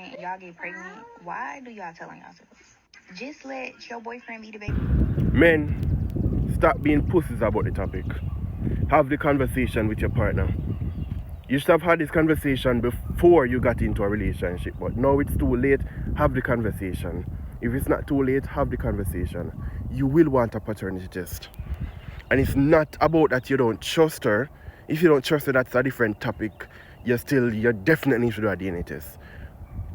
boyfriend and y'all get pregnant, why do y'all tell on yourselves? Just let your boyfriend be the baby. Men, stop being pussies about the topic. Have the conversation with your partner. You should have had this conversation before you got into a relationship, but now it's too late. Have the conversation. If it's not too late, have the conversation. You will want a paternity test. And it's not about that you don't trust her. If you don't trust her, that's a different topic. You definitely should do a DNA test.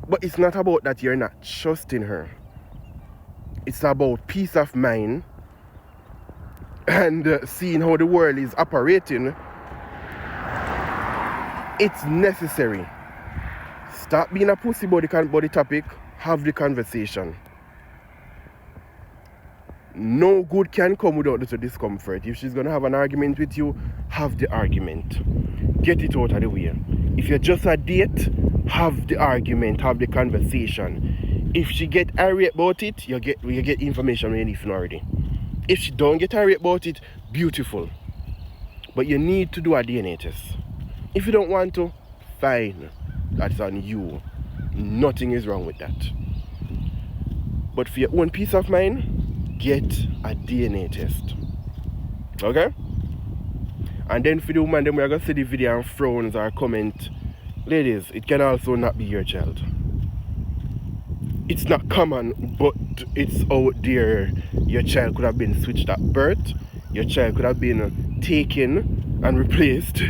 But it's not about that you're not trusting her. It's about peace of mind and seeing how the world is operating. It's necessary. Stop being a pussy about the topic. Have the conversation. No good can come without little discomfort. If she's going to have an argument with you, have the argument. Get it out of the way. If you're just a date, have the argument, have the conversation. If she get irate about it, you get information when you need to know already. If she don't get irate about it, beautiful. But you need to do a DNA test. If you don't want to, fine. That's on you. Nothing is wrong with that. But for your own peace of mind, get a DNA test. Okay? And then for the woman, then we're going to see the video and frowns or comment. Ladies, it can also not be your child. It's not common, but it's out there. Your child could have been switched at birth. Your child could have been taken and replaced.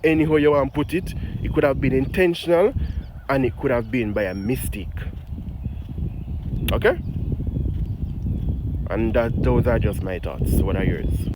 Anyhow you want to put it. It could have been intentional and it could have been by a mistake. Okay? And those are just my thoughts. What are yours?